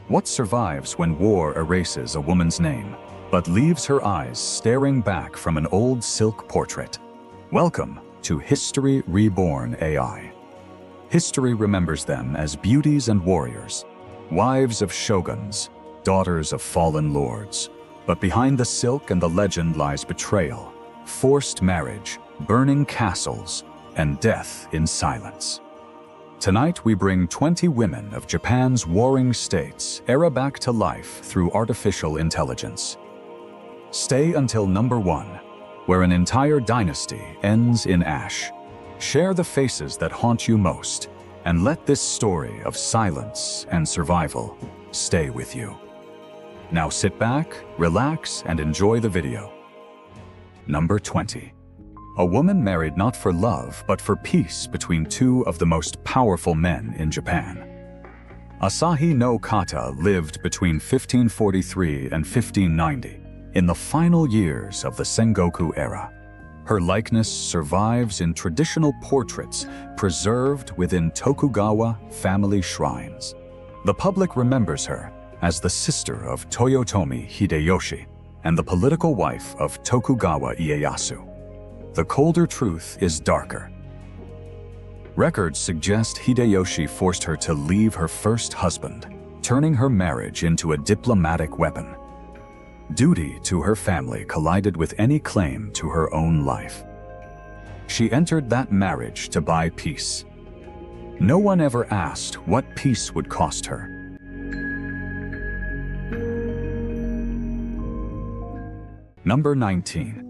What survives when war erases a woman's name, but leaves her eyes staring back from an old silk portrait? Welcome to History Reborn AI. History remembers them as beauties and warriors, wives of shoguns, daughters of fallen lords. But behind the silk and the legend lies betrayal, forced marriage, burning castles, and death in silence. Tonight we bring 20 women of Japan's warring states era back to life through artificial intelligence. Stay until number 1, where an entire dynasty ends in ash. Share the faces that haunt you most, and let this story of silence and survival stay with you. Now sit back, relax, and enjoy the video. Number 20. A woman married not for love, but for peace between two of the most powerful men in Japan. Asahi no Kata lived between 1543 and 1590, in the final years of the Sengoku era. Her likeness survives in traditional portraits preserved within Tokugawa family shrines. The public remembers her as the sister of Toyotomi Hideyoshi and the political wife of Tokugawa Ieyasu. The colder truth is darker. Records suggest Hideyoshi forced her to leave her first husband, turning her marriage into a diplomatic weapon. Duty to her family collided with any claim to her own life. She entered that marriage to buy peace. No one ever asked what peace would cost her. Number 19.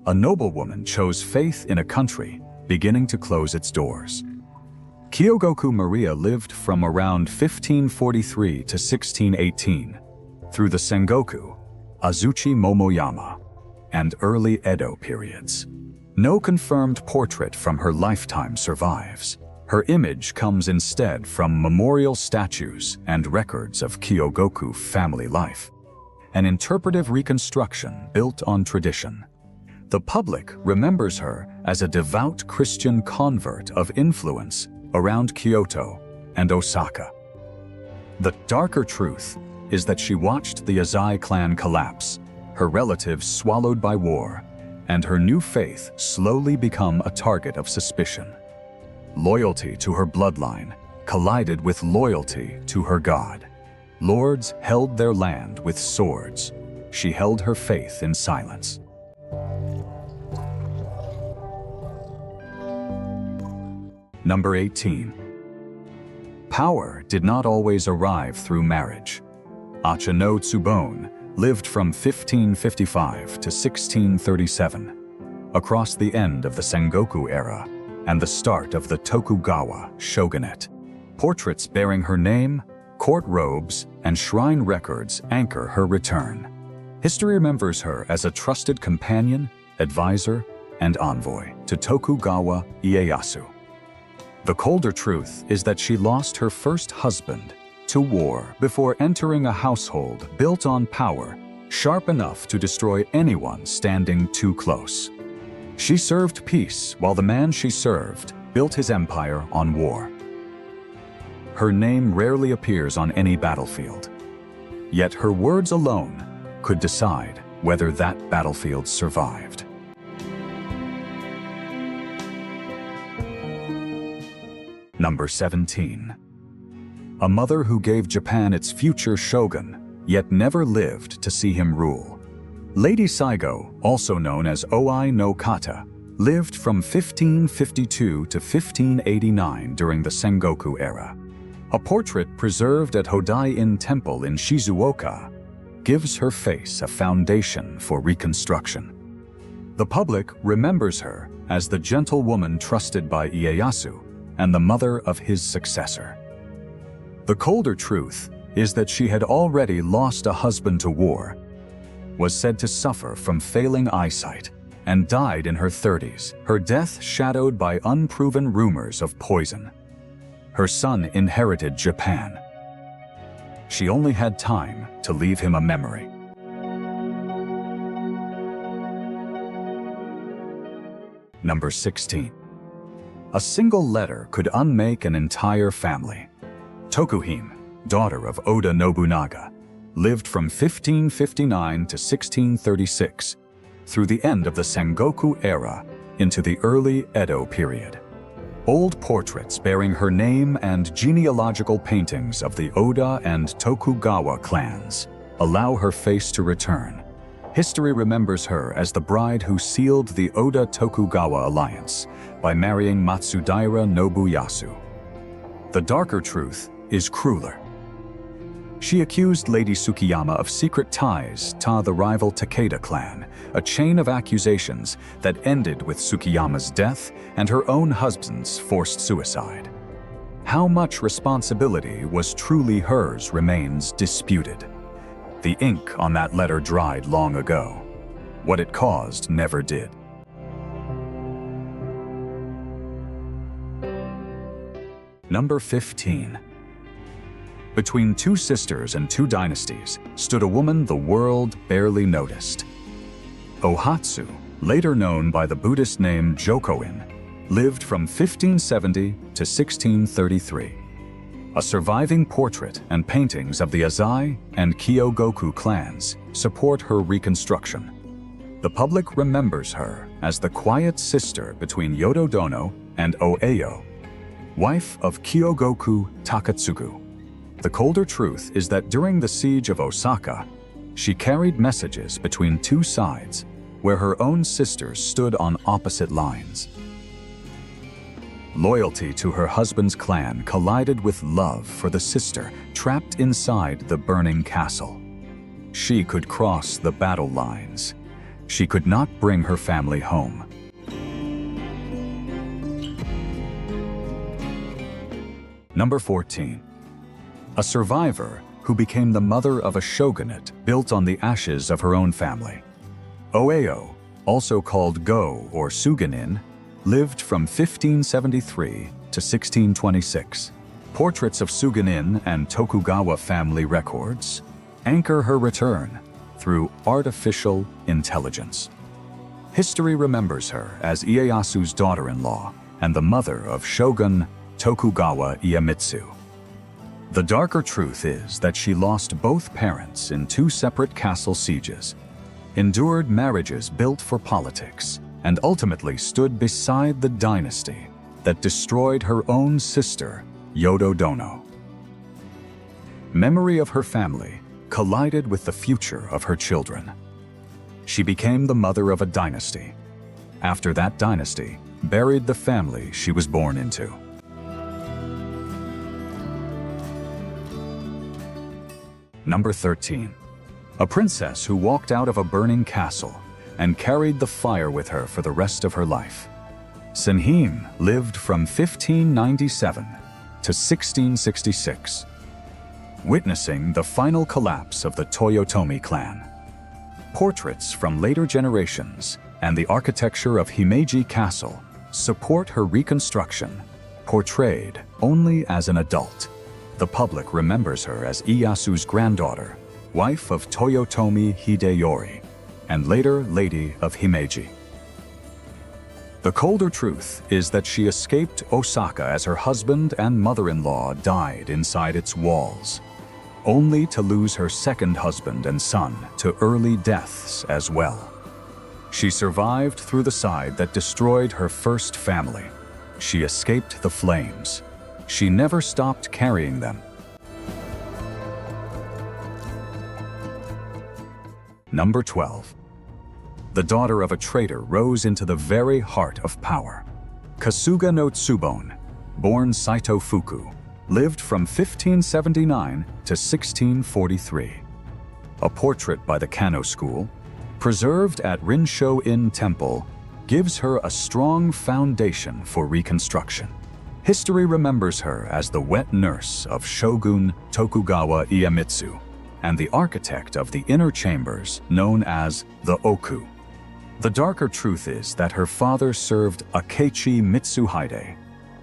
A noblewoman chose faith in a country beginning to close its doors. Kyōgoku Maria lived from around 1543 to 1618 through the Sengoku, Azuchi Momoyama, and early Edo periods. No confirmed portrait from her lifetime survives. Her image comes instead from memorial statues and records of Kyōgoku family life, an interpretive reconstruction built on tradition. The public remembers her as a devout Christian convert of influence around Kyoto and Osaka. The darker truth is that she watched the Asahi clan collapse, her relatives swallowed by war, and her new faith slowly become a target of suspicion. Loyalty to her bloodline collided with loyalty to her god. Lords held their land with swords. She held her faith in silence. Number 18. Power did not always arrive through marriage. Acha no Tsubone lived from 1555 to 1637, across the end of the Sengoku era and the start of the Tokugawa shogunate. Portraits bearing her name, court robes, and shrine records anchor her return. History remembers her as a trusted companion, advisor, and envoy to Tokugawa Ieyasu. The colder truth is that she lost her first husband to war before entering a household built on power, sharp enough to destroy anyone standing too close. She served peace while the man she served built his empire on war. Her name rarely appears on any battlefield, yet her words alone could decide whether that battlefield survived. Number 17. A mother who gave Japan its future shogun, yet never lived to see him rule. Lady Saigō, also known as Oichi no Kata, lived from 1552 to 1589 during the Sengoku era. A portrait preserved at Hodai-in Temple in Shizuoka gives her face a foundation for reconstruction. The public remembers her as the gentlewoman trusted by Ieyasu and the mother of his successor. The colder truth is that she had already lost a husband to war, was said to suffer from failing eyesight, and died in her 30s, her death shadowed by unproven rumors of poison. Her son inherited Japan. She only had time to leave him a memory. Number 16. A single letter could unmake an entire family. Tokuhime, daughter of Oda Nobunaga, lived from 1559 to 1636, through the end of the Sengoku era into the early Edo period. Old portraits bearing her name and genealogical paintings of the Oda and Tokugawa clans allow her face to return. History remembers her as the bride who sealed the Oda-Tokugawa alliance by marrying Matsudaira Nobuyasu. The darker truth is crueler. She accused Lady Tsukiyama of secret ties to the rival Takeda clan, a chain of accusations that ended with Tsukiyama's death and her own husband's forced suicide. How much responsibility was truly hers remains disputed. The ink on that letter dried long ago. What it caused never did. Number 15. Between two sisters and two dynasties stood a woman the world barely noticed. Ohatsu, later known by the Buddhist name Jokoin, lived from 1570 to 1633. A surviving portrait and paintings of the Asahi and Kyōgoku clans support her reconstruction. The public remembers her as the quiet sister between Yodo-dono and Oeyo, wife of Kyōgoku Takatsugu. The colder truth is that during the siege of Osaka, she carried messages between two sides where her own sisters stood on opposite lines. Loyalty to her husband's clan collided with love for the sister trapped inside the burning castle. She could cross the battle lines. She could not bring her family home. Number 14. A survivor who became the mother of a shogunate built on the ashes of her own family. Oeyo, also called Go or Suganin, lived from 1573 to 1626. Portraits of Suganin and Tokugawa family records anchor her return through artificial intelligence. History remembers her as Ieyasu's daughter-in-law and the mother of Shogun Tokugawa Iemitsu. The darker truth is that she lost both parents in two separate castle sieges, endured marriages built for politics, and ultimately stood beside the dynasty that destroyed her own sister, Yodo-dono. Memory of her family collided with the future of her children. She became the mother of a dynasty. After that dynasty, buried the family she was born into. Number 13. A princess who walked out of a burning castle and carried the fire with her for the rest of her life. Senhime lived from 1597 to 1666, witnessing the final collapse of the Toyotomi clan. Portraits from later generations and the architecture of Himeji Castle support her reconstruction, portrayed only as an adult. The public remembers her as Ieyasu's granddaughter, wife of Toyotomi Hideyoshi, and later Lady of Himeji. The colder truth is that she escaped Osaka as her husband and mother-in-law died inside its walls, only to lose her second husband and son to early deaths as well. She survived through the side that destroyed her first family. She escaped the flames. She never stopped carrying them. Number 12. The daughter of a traitor rose into the very heart of power. Kasuga no Tsubone, born Saito Fuku, lived from 1579 to 1643. A portrait by the Kano school, preserved at Rinsho-in Temple, gives her a strong foundation for reconstruction. History remembers her as the wet nurse of Shogun Tokugawa Iemitsu and the architect of the inner chambers known as the Oku. The darker truth is that her father served Akechi Mitsuhide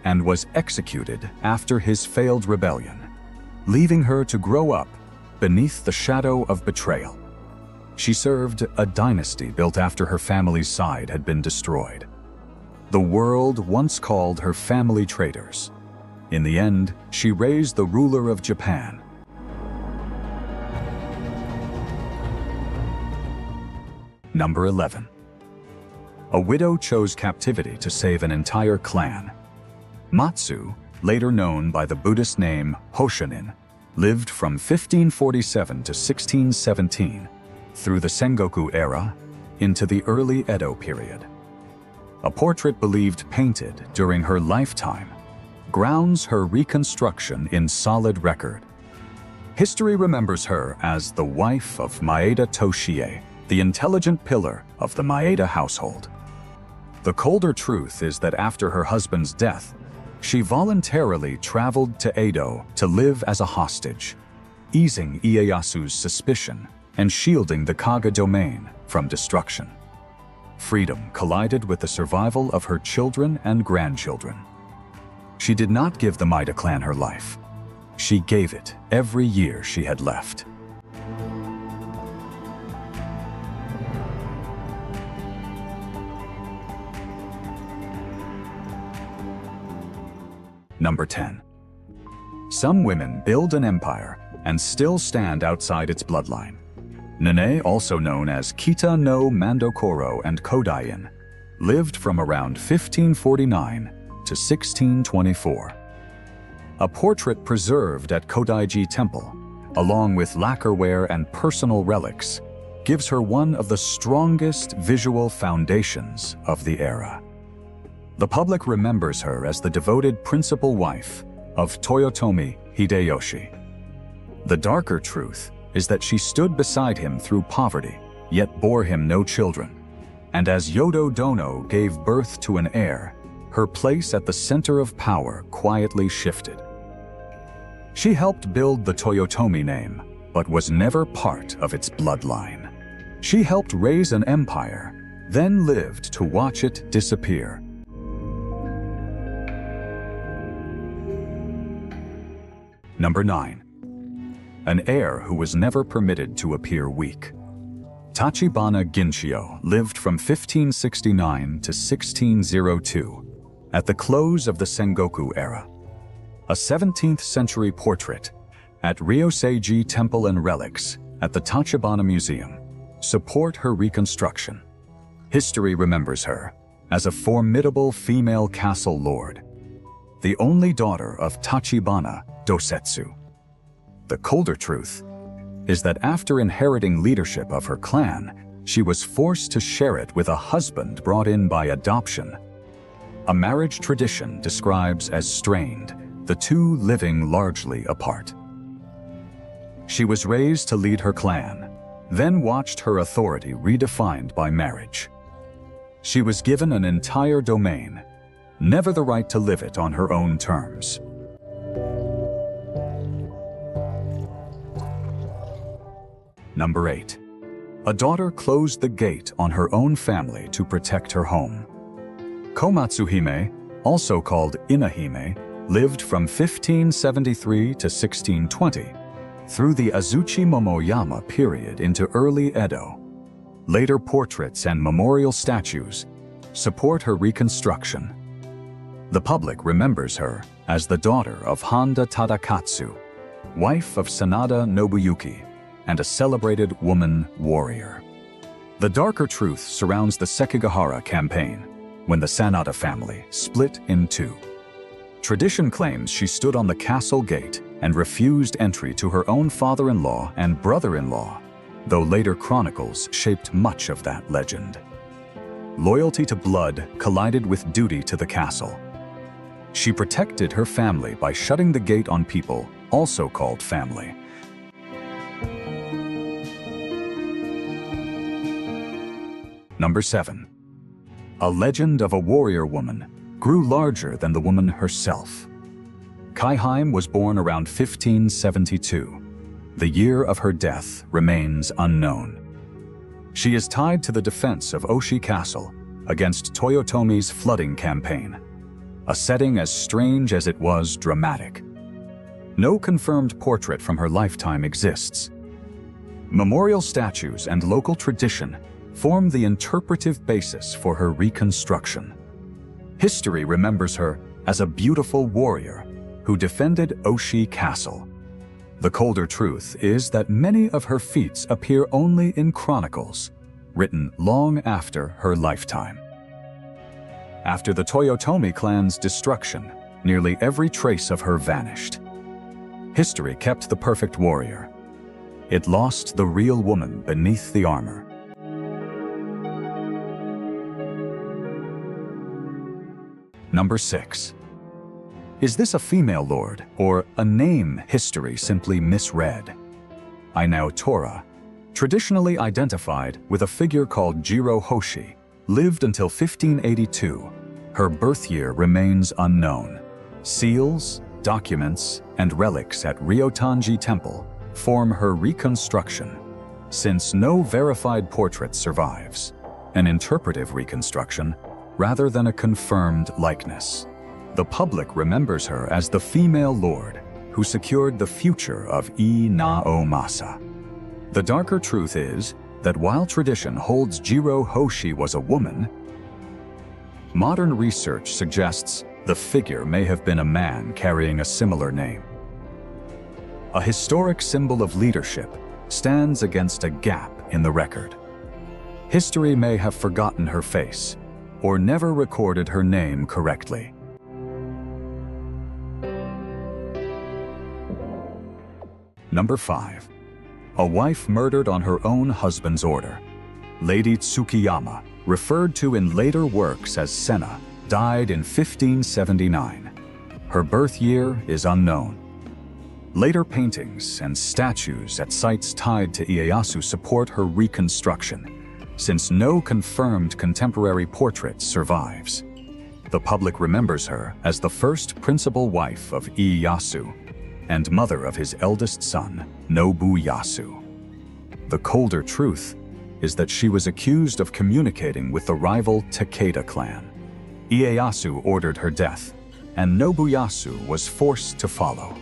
and was executed after his failed rebellion, leaving her to grow up beneath the shadow of betrayal. She served a dynasty built after her family's side had been destroyed. The world once called her family traitors. In the end, she raised the ruler of Japan Number 11. A widow chose captivity to save an entire clan. Matsu, later known by the Buddhist name Hoshonin, lived from 1547 to 1617 through the Sengoku era into the early Edo period. A portrait believed painted during her lifetime grounds her reconstruction in solid record. History remembers her as the wife of Maeda Toshie, the intelligent pillar of the Maeda household. The colder truth is that after her husband's death, she voluntarily traveled to Edo to live as a hostage, easing Ieyasu's suspicion and shielding the Kaga domain from destruction. Freedom collided with the survival of her children and grandchildren. She did not give the Maeda clan her life. She gave it every year she had left. Number 10. Some women build an empire and still stand outside its bloodline. Nene, also known as Kita no Mandokoro and Kodain, lived from around 1549 to 1624. A portrait preserved at Kodaiji Temple, along with lacquerware and personal relics, gives her one of the strongest visual foundations of the era. The public remembers her as the devoted principal wife of Toyotomi Hideyoshi. The darker truth is that she stood beside him through poverty, yet bore him no children. And as Yodo-dono gave birth to an heir, her place at the center of power quietly shifted. She helped build the Toyotomi name, but was never part of its bloodline. She helped raise an empire, then lived to watch it disappear. Number 9. An heir who was never permitted to appear weak. Tachibana Ginchiyo lived from 1569 to 1602, at the close of the Sengoku era. A 17th century portrait at Ryoseiji Temple and Relics at the Tachibana Museum support her reconstruction. History remembers her as a formidable female castle lord, the only daughter of Tachibana Dosetsu. The colder truth is that after inheriting leadership of her clan, she was forced to share it with a husband brought in by adoption. A marriage tradition describes as strained, the two living largely apart. She was raised to lead her clan, then watched her authority redefined by marriage. She was given an entire domain, never the right to live it on her own terms. Number 8. A daughter closed the gate on her own family to protect her home. Komatsuhime, also called Inahime, lived from 1573 to 1620, through the Azuchi Momoyama period into early Edo. Later portraits and memorial statues support her reconstruction. The public remembers her as the daughter of Honda Tadakatsu, wife of Sanada Nobuyuki, and a celebrated woman warrior. The darker truth surrounds the Sekigahara campaign, when the Sanada family split in two. Tradition claims she stood on the castle gate and refused entry to her own father-in-law and brother-in-law, though later chronicles shaped much of that legend. Loyalty to blood collided with duty to the castle. She protected her family by shutting the gate on people also called family. Number 7. A legend of a warrior woman grew larger than the woman herself. Kyōgoku was born around 1572. The year of her death remains unknown. She is tied to the defense of Osaka Castle against Toyotomi's flooding campaign, a setting as strange as it was dramatic. No confirmed portrait from her lifetime exists. Memorial statues and local tradition form the interpretive basis for her reconstruction. History remembers her as a beautiful warrior who defended Osaka Castle. The colder truth is that many of her feats appear only in chronicles, written long after her lifetime. After the Toyotomi clan's destruction, nearly every trace of her vanished. History kept the perfect warrior. It lost the real woman beneath the armor. Number 6. Is this a female lord, or a name history simply misread? Naotora, traditionally identified with a figure called Jiro Hoshi, lived until 1582. Her birth year remains unknown. Seals, documents, and relics at Ryotanji Temple form her reconstruction. Since no verified portrait survives, an interpretive reconstruction rather than a confirmed likeness. The public remembers her as the female lord who secured the future of Naomasa. The darker truth is that while tradition holds Jiro Hoshi was a woman, modern research suggests the figure may have been a man carrying a similar name. A historic symbol of leadership stands against a gap in the record. History may have forgotten her face or never recorded her name correctly. Number 5. A wife murdered on her own husband's order. Lady Tsukiyama, referred to in later works as Senna, died in 1579. Her birth year is unknown. Later paintings and statues at sites tied to Ieyasu support her reconstruction, since no confirmed contemporary portrait survives. The public remembers her as the first principal wife of Ieyasu and mother of his eldest son, Nobuyasu. The colder truth is that she was accused of communicating with the rival Takeda clan. Ieyasu ordered her death, and Nobuyasu was forced to follow.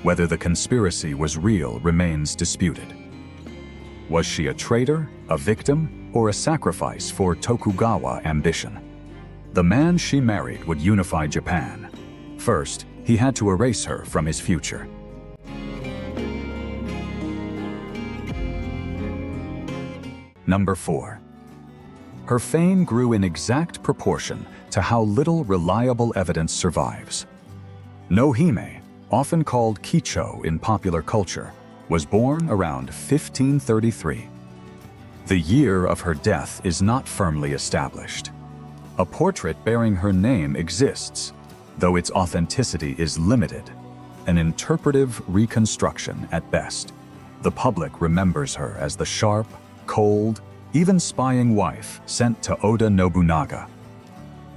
Whether the conspiracy was real remains disputed. Was she a traitor, a victim, or a sacrifice for Tokugawa ambition? The man she married would unify Japan. First, he had to erase her from his future. Number 4. Her fame grew in exact proportion to how little reliable evidence survives. Nōhime, often called Kicho in popular culture, was born around 1533. The year of her death is not firmly established. A portrait bearing her name exists, though its authenticity is limited, an interpretive reconstruction at best. The public remembers her as the sharp, cold, even spying wife sent to Oda Nobunaga.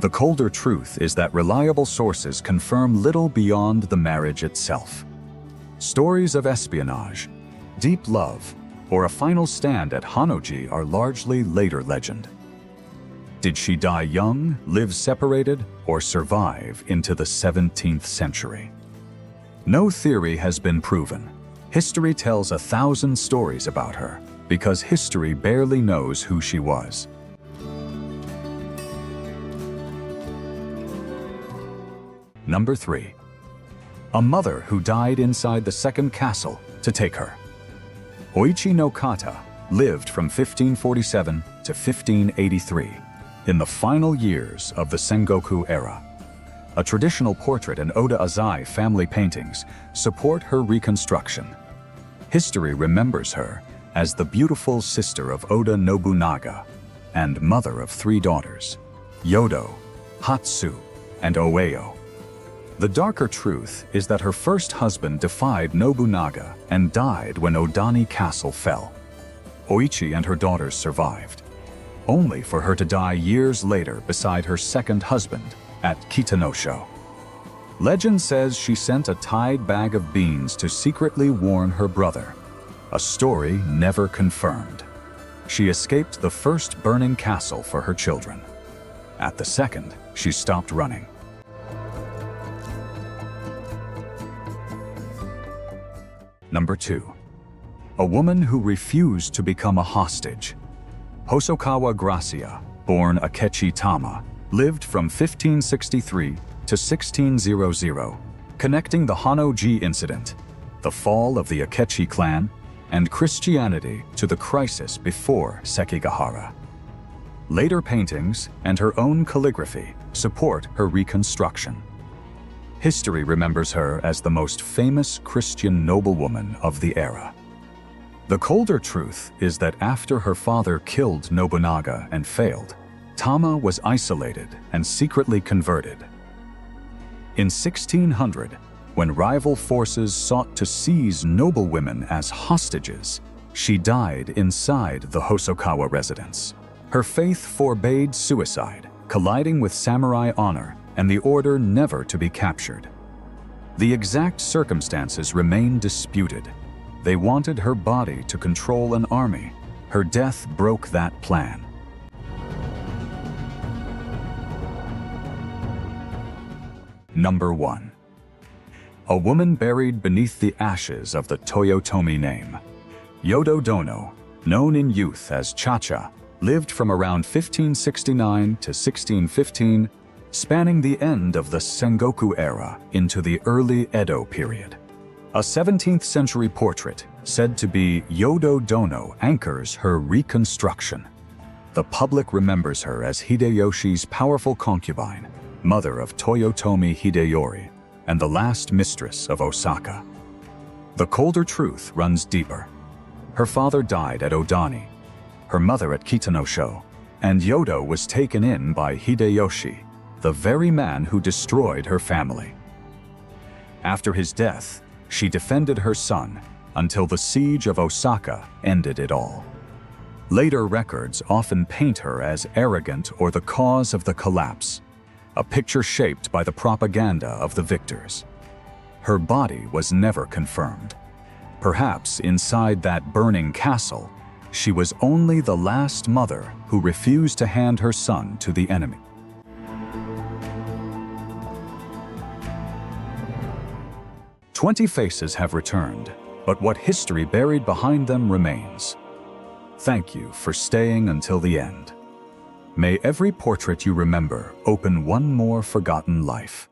The colder truth is that reliable sources confirm little beyond the marriage itself. Stories of espionage, deep love, or a final stand at Hanoji are largely later legend. Did she die young, live separated, or survive into the 17th century? No theory has been proven. History tells 1,000 stories about her, because history barely knows who she was. Number 3. A mother who died inside the second castle to take her. Oichi no Kata lived from 1547 to 1583, in the final years of the Sengoku era. A traditional portrait and Oda Asahi family paintings support her reconstruction. History remembers her as the beautiful sister of Oda Nobunaga and mother of 3 daughters, Yodo, Hatsu, and Oeyo. The darker truth is that her first husband defied Nobunaga and died when Odani Castle fell. Oichi and her daughters survived, only for her to die years later beside her second husband at Kitanosho. Legend says she sent a tied bag of beans to secretly warn her brother, a story never confirmed. She escaped the first burning castle for her children. At the second, she stopped running. Number 2. A woman who refused to become a hostage. Hosokawa Gracia, born Akechi Tama, lived from 1563 to 1600, connecting the Hanoji incident, the fall of the Akechi clan, and Christianity to the crisis before Sekigahara. Later paintings and her own calligraphy support her reconstruction. History remembers her as the most famous Christian noblewoman of the era. The colder truth is that after her father killed Nobunaga and failed, Tama was isolated and secretly converted. In 1600, when rival forces sought to seize noblewomen as hostages, she died inside the Hosokawa residence. Her faith forbade suicide, colliding with samurai honor and the order never to be captured. The exact circumstances remain disputed. They wanted her body to control an army. Her death broke that plan. Number 1. A woman buried beneath the ashes of the Toyotomi name. Yodo-dono, known in youth as Acha, lived from around 1569 to 1615, spanning the end of the Sengoku era into the early Edo period. A 17th century portrait, said to be Yodo-dono, anchors her reconstruction. The public remembers her as Hideyoshi's powerful concubine, mother of Toyotomi Hideyoshi, and the last mistress of Osaka. The colder truth runs deeper. Her father died at Odani, her mother at Kitanosho, and Yodo was taken in by Hideyoshi, the very man who destroyed her family. After his death, she defended her son until the siege of Osaka ended it all. Later records often paint her as arrogant or the cause of the collapse, a picture shaped by the propaganda of the victors. Her body was never confirmed. Perhaps inside that burning castle, she was only the last mother who refused to hand her son to the enemy. "20 faces have returned, but what history buried behind them remains. Thank you for staying until the end. May every portrait you remember open one more forgotten life."